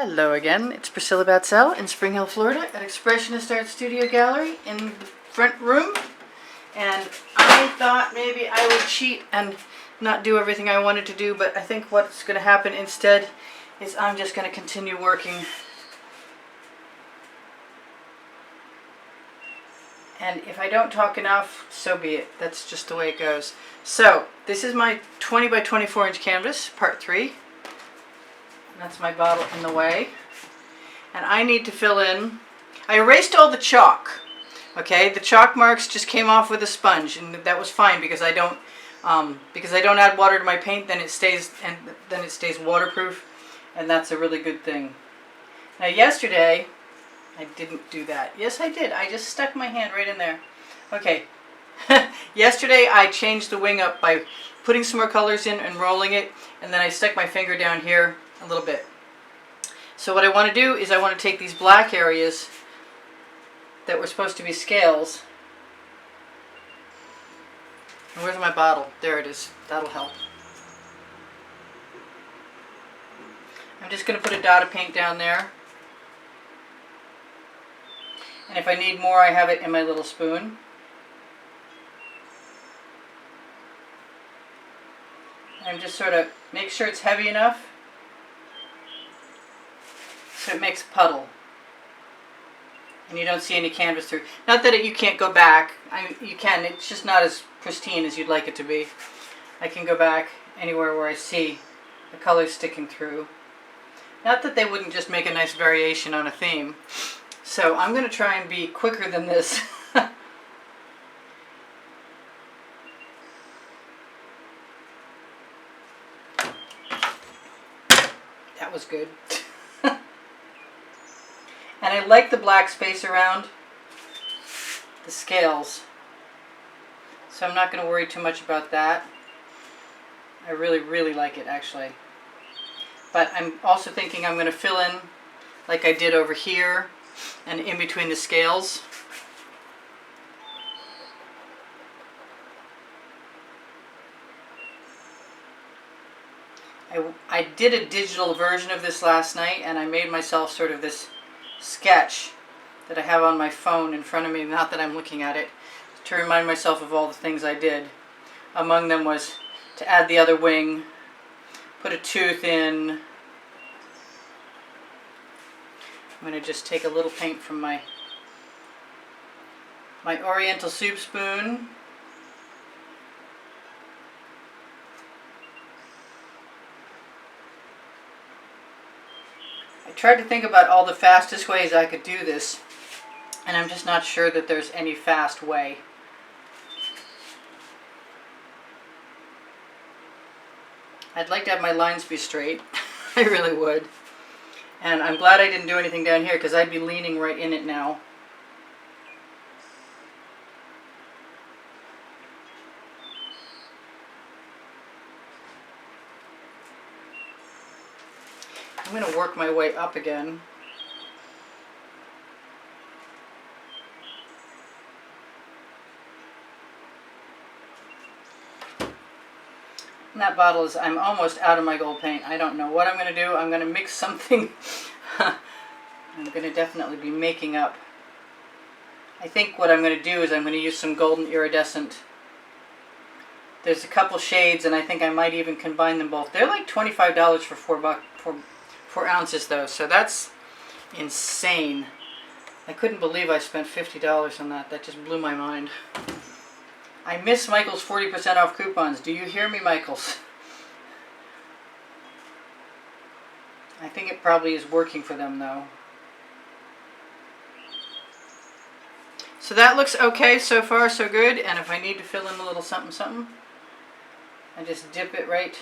Hello again, it's Priscilla Batzell in Spring Hill, Florida at Expressionist Art Studio Gallery in the front room. And I thought maybe I would cheat and not do everything I wanted to do, but I think what's going to happen instead is I'm just going to continue working. And if I don't talk enough, so be it. That's just the way it goes. So, this is my 20 by 24 inch canvas, part 3. That's my bottle in the way. And I need to fill in. I erased all the chalk. Okay, the chalk marks just came off with a sponge, and that was fine because I don't add water to my paint. Then it stays waterproof, and that's a really good thing. Now yesterday, I didn't do that. Yes, I did. I just stuck my hand right in there. Okay. Yesterday I changed the wing up by putting some more colors in and rolling it, and then I stuck my finger down here a little bit. So what I want to do is I want to take these black areas that were supposed to be scales. And where's my bottle? There it is. That'll help. I'm just going to put a dot of paint down there. And if I need more, I have it in my little spoon. And just sort of make sure it's heavy enough so it makes a puddle. And you don't see any canvas through. Not that you can't go back. You can. It's just not as pristine as you'd like it to be. I can go back anywhere where I see the colors sticking through. Not that they wouldn't just make a nice variation on a theme. So I'm going to try and be quicker than this. That was good. And I like the black space around the scales. So I'm not going to worry too much about that. I really, really like it actually. But I'm also thinking I'm going to fill in like I did over here and in between the scales. I did a digital version of this last night, and I made myself sort of this sketch that I have on my phone in front of me, not that I'm looking at it, to remind myself of all the things I did. Among them was to add the other wing, put a tooth in. I'm going to just take a little paint from my oriental soup spoon. I tried to think about all the fastest ways I could do this, and I'm just not sure that there's any fast way. I'd like to have my lines be straight. I really would. And I'm glad I didn't do anything down here because I'd be leaning right in it now. I'm going to work my way up again. And that bottle is, I'm almost out of my gold paint. I don't know what I'm going to do. I'm going to mix something. I'm going to definitely be making up. I think what I'm going to do is I'm going to use some golden iridescent. There's a couple shades, and I think I might even combine them both. They're like $25 for 4 ounces though, so that's insane. I couldn't believe I spent $50 on that. That just blew my mind. I miss Michael's 40% off coupons. Do you hear me, Michaels? I think it probably is working for them though. So that looks okay so far, so good. And if I need to fill in a little something something, I just dip it right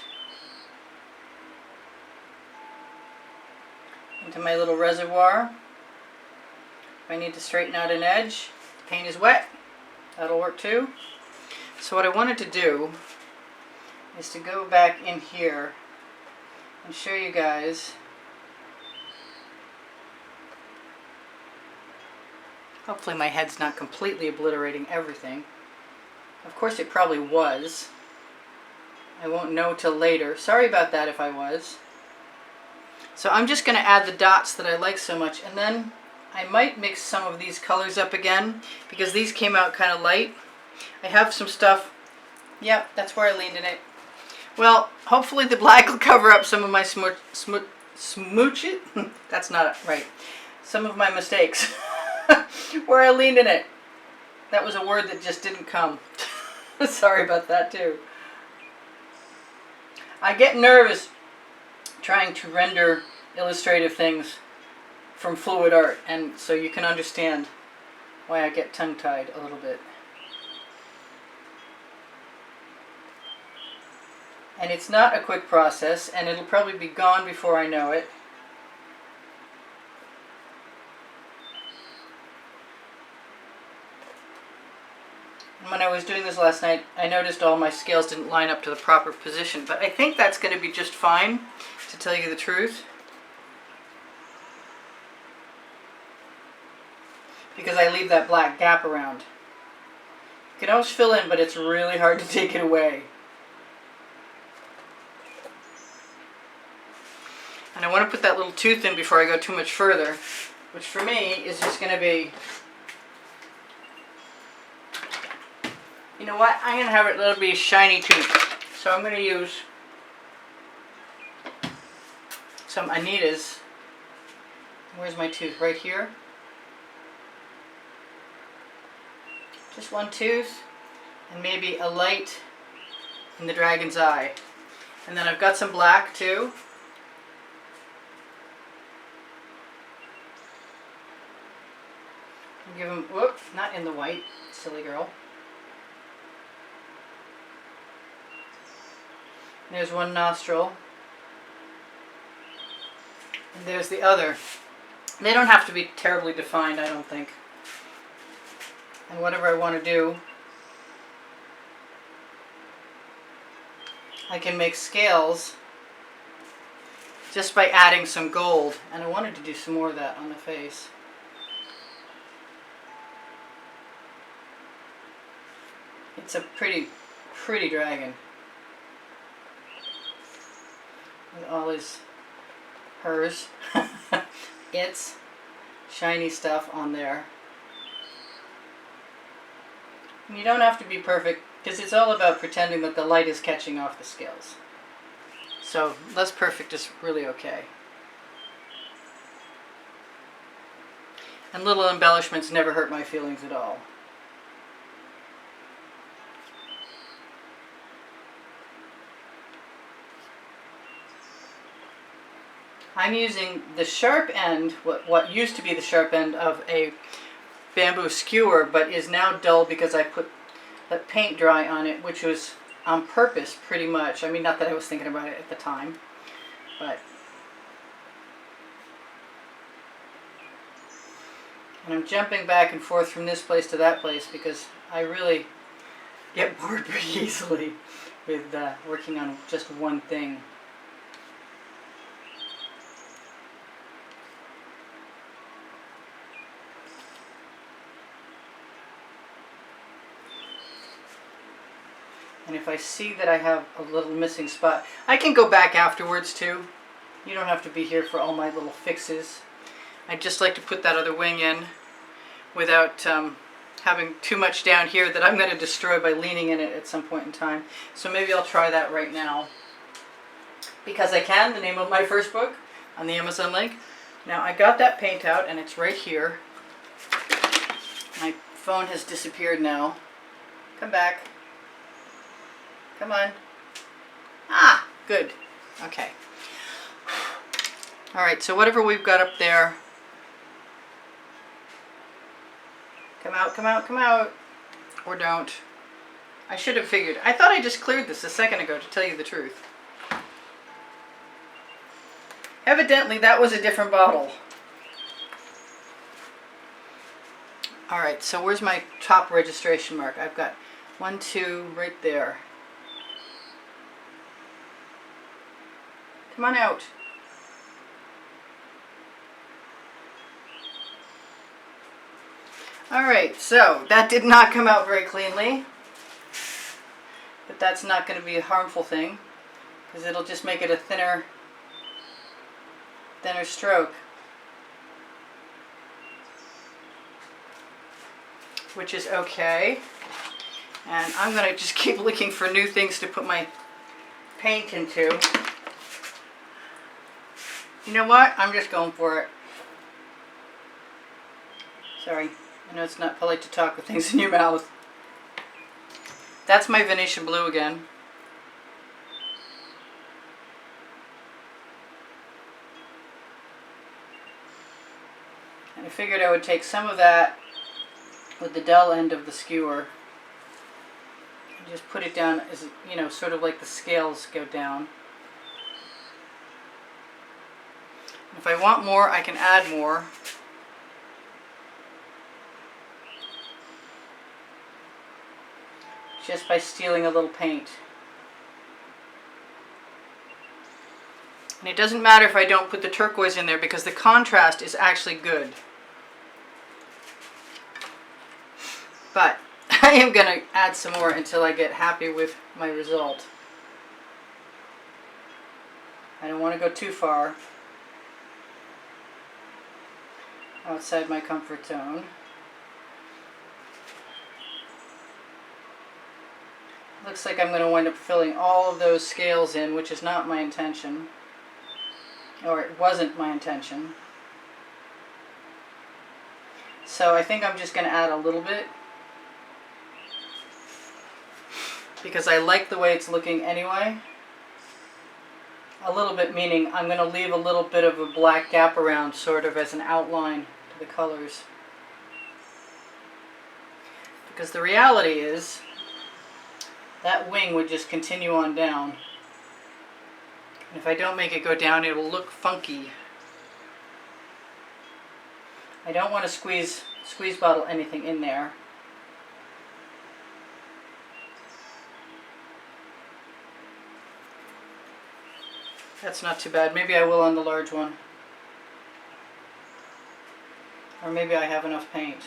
into my little reservoir. If I need to straighten out an edge, the paint is wet, that'll work too. So what I wanted to do is to go back in here and show you guys. Hopefully my head's not completely obliterating everything. Of course it probably was. I won't know till later. Sorry about that if I was. So I'm just going to add the dots that I like so much, and then I might mix some of these colors up again because these came out kind of light. I have some stuff. Yep, that's where I leaned in it. Well, hopefully the black will cover up some of my smooch it. That's not right. Some of my mistakes where I leaned in it. That was a word that just didn't come. Sorry about that too. I get nervous trying to render illustrative things from fluid art, and so you can understand why I get tongue-tied a little bit. And it's not a quick process, and it'll probably be gone before I know it. And when I was doing this last night, I noticed all my scales didn't line up to the proper position, but I think that's going to be just fine, to tell you the truth. Because I leave that black gap around. You can always fill in, but it's really hard to take it away. And I want to put that little tooth in before I go too much further, which for me is just going to be, you know what, I'm going to have it, let it be a shiny tooth. So I'm going to use some Anita's. Where's my tooth? Right here. Just one tooth, and maybe a light in the dragon's eye. And then I've got some black too. Give them, whoop, not in the white, silly girl. There's one nostril. And there's the other. They don't have to be terribly defined, I don't think. And whatever I want to do, I can make scales just by adding some gold. And I wanted to do some more of that on the face. It's a pretty dragon. With all hers, its shiny stuff on there. And you don't have to be perfect, because it's all about pretending that the light is catching off the scales. So less perfect is really okay. And little embellishments never hurt my feelings at all. I'm using the sharp end, what used to be the sharp end of a bamboo skewer, but is now dull because I let paint dry on it, which was on purpose pretty much. I mean, not that I was thinking about it at the time, but. And I'm jumping back and forth from this place to that place because I really get bored pretty easily with working on just one thing. And if I see that I have a little missing spot, I can go back afterwards too. You don't have to be here for all my little fixes. I just like to put that other wing in without having too much down here that I'm going to destroy by leaning in it at some point in time. So maybe I'll try that right now. Because I can, the name of my first book on the Amazon link. Now I got that paint out and it's right here. My phone has disappeared now. Come back. Come on. Ah, good. Okay. All right, so whatever we've got up there. Come out, come out, come out. Or don't. I should have figured. I thought I just cleared this a second ago, to tell you the truth. Evidently, that was a different bottle. All right, so where's my top registration mark? I've got 1, 2 right there. Come on out. Alright, so that did not come out very cleanly. But that's not going to be a harmful thing, because it'll just make it a thinner thinner stroke, which is okay. And I'm going to just keep looking for new things to put my paint into. You know what? I'm just going for it. Sorry, I know it's not polite to talk with things in your mouth. That's my Venetian blue again. And I figured I would take some of that with the dull end of the skewer and just put it down as, you know, sort of like the scales go down. If I want more, I can add more. Just by stealing a little paint. And it doesn't matter if I don't put the turquoise in there because the contrast is actually good. But I am going to add some more until I get happy with my result. I don't want to go too far outside my comfort zone. Looks like I'm going to wind up filling all of those scales in, which is not my intention. Or it wasn't my intention. So I think I'm just going to add a little bit. Because I like the way it's looking anyway. A little bit meaning I'm going to leave a little bit of a black gap around, sort of as an outline to the colors. Because the reality is, that wing would just continue on down. And if I don't make it go down, it will look funky. I don't want to squeeze bottle anything in there. That's not too bad. Maybe I will on the large one. Or maybe I have enough paint.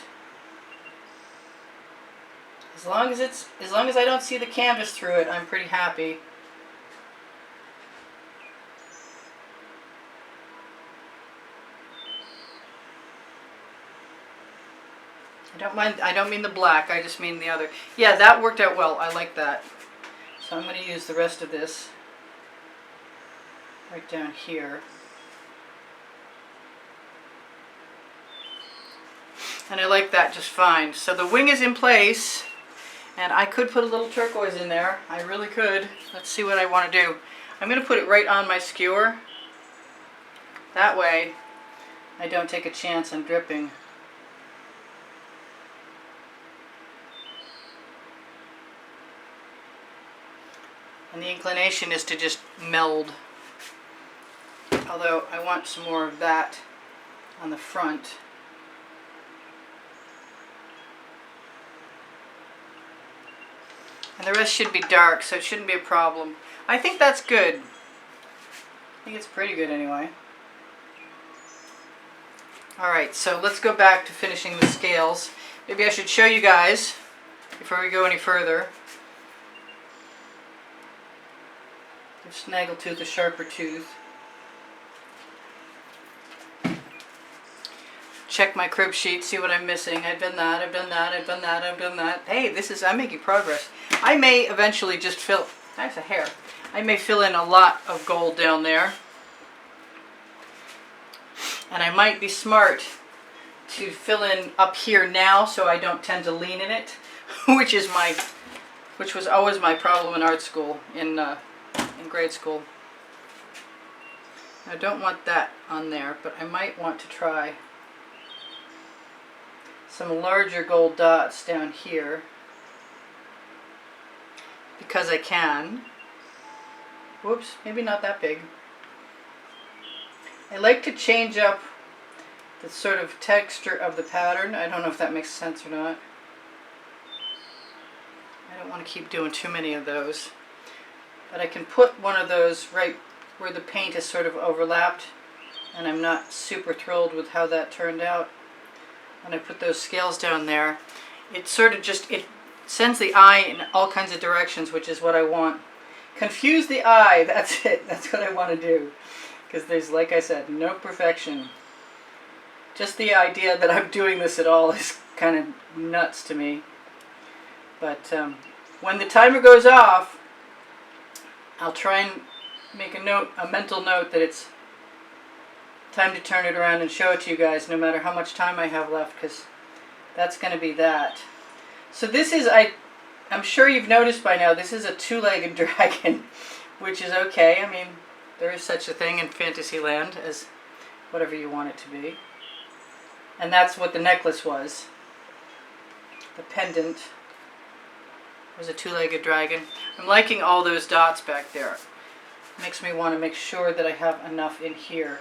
As long as I don't see the canvas through it, I'm pretty happy. I don't mean the black, I just mean the other. Yeah, that worked out well. I like that. So I'm going to use the rest of this right down here. And I like that just fine. So the wing is in place. And I could put a little turquoise in there. I really could. Let's see what I want to do. I'm going to put it right on my skewer. That way I don't take a chance on dripping. And the inclination is to just meld. Although I want some more of that on the front. And the rest should be dark, so it shouldn't be a problem. I think that's good. I think it's pretty good anyway. Alright, so let's go back to finishing the scales. Maybe I should show you guys before we go any further. Give Snaggletooth a sharper tooth. Check my crib sheet, see what I'm missing. I've done that, I've done that, I've done that, I've done that. Hey, I'm making progress. I may eventually just fill, that's a hair. I may fill in a lot of gold down there. And I might be smart to fill in up here now so I don't tend to lean in it, which was always my problem in art school, in grade school. I don't want that on there, but I might want to try some larger gold dots down here because I can. Whoops, maybe not that big. I like to change up the sort of texture of the pattern. I don't know if that makes sense or not. I don't want to keep doing too many of those. But I can put one of those right where the paint is sort of overlapped, and I'm not super thrilled with how that turned out. When I put those scales down there, it sort of just, it sends the eye in all kinds of directions, which is what I want. Confuse the eye, that's it. That's what I want to do. because there's, like I said, no perfection. Just the idea that I'm doing this at all is kind of nuts to me. But when the timer goes off, I'll try and make a mental note that it's time to turn it around and show it to you guys, no matter how much time I have left, because that's going to be that. So this is, I'm sure you've noticed by now, this is a two-legged dragon, which is okay. I mean, there is such a thing in Fantasyland as whatever you want it to be. And that's what the necklace was. The pendant was a two-legged dragon. I'm liking all those dots back there. Makes me want to make sure that I have enough in here.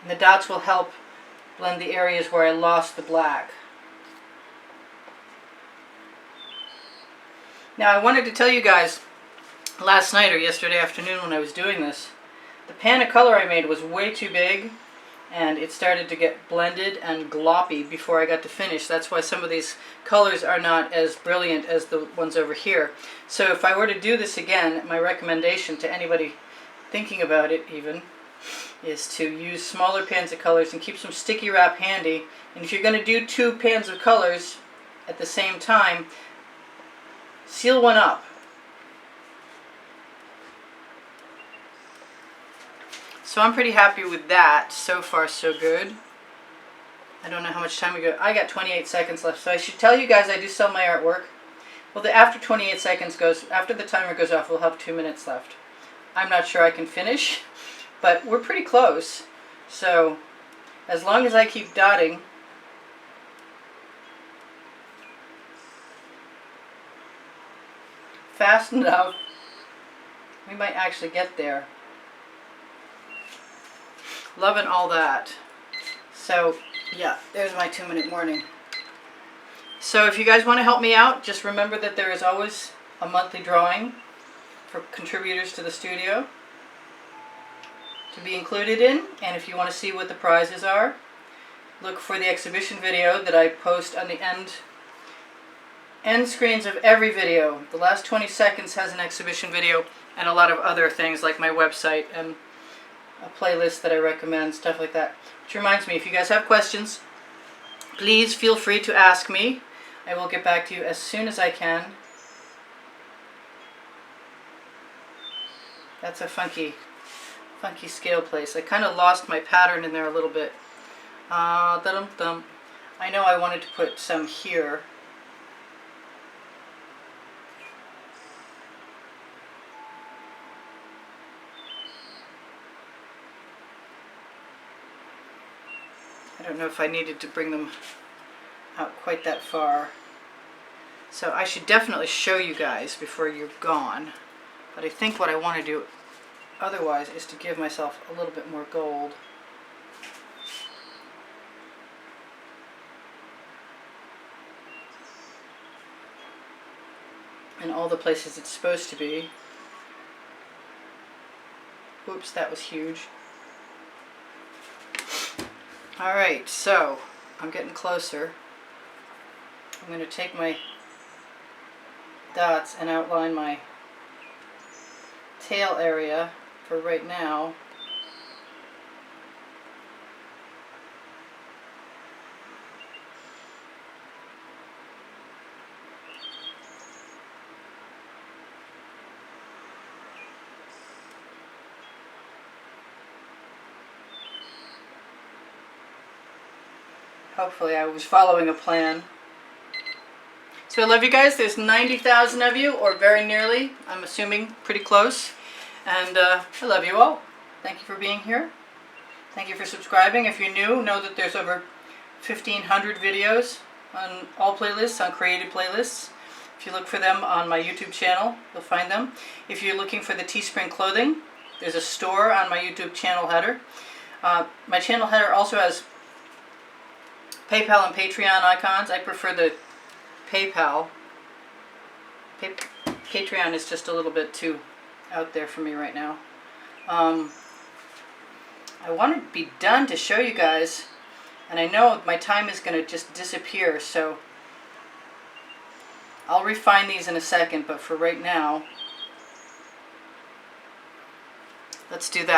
And the dots will help blend the areas where I lost the black. Now I wanted to tell you guys, last night or yesterday afternoon when I was doing this, the pan of color I made was way too big, and it started to get blended and gloppy before I got to finish. That's why some of these colors are not as brilliant as the ones over here. So if I were to do this again, my recommendation to anybody thinking about it even is to use smaller pans of colors and keep some sticky wrap handy. And if you're going to do two pans of colors at the same time, seal one up. So I'm pretty happy with that. So far, so good. I don't know how much time we got. I got 28 seconds left. So I should tell you guys I do sell my artwork. Well, after 28 seconds goes, after the timer goes off, we'll have 2 minutes left. I'm not sure I can finish, but we're pretty close. So as long as I keep dotting, fast enough, we might actually get there. Loving all that. So yeah, there's my 2-minute warning. So if you guys want to help me out, just remember that there is always a monthly drawing for contributors to the studio to be included in. And if you want to see what the prizes are, look for the exhibition video that I post on the end screens of every video. The last 20 seconds has an exhibition video and a lot of other things like my website and a playlist that I recommend, stuff like that. Which reminds me, if you guys have questions, please feel free to ask me. I will get back to you as soon as I can. That's a funky scale place. I kind of lost my pattern in there a little bit. I know I wanted to put some here. I don't know if I needed to bring them out quite that far. So I should definitely show you guys before you're gone. But I think what I want to do otherwise is to give myself a little bit more gold. In all the places it's supposed to be. Whoops, that was huge. Alright, so I'm getting closer. I'm going to take my dots and outline my tail area for right now. Hopefully I was following a plan. So I love you guys. There's 90,000 of you, or very nearly. I'm assuming pretty close. And I love you all. Thank you for being here. Thank you for subscribing. If you're new, know that there's over 1,500 videos on all playlists, on created playlists. If you look for them on my YouTube channel, you'll find them. If you're looking for the Teespring clothing, there's a store on my YouTube channel header. My channel header also has PayPal and Patreon icons. I prefer the PayPal. Patreon is just a little bit too out there for me right now. I want to be done to show you guys, and I know my time is going to just disappear, so I'll refine these in a second, but for right now, Let's do that.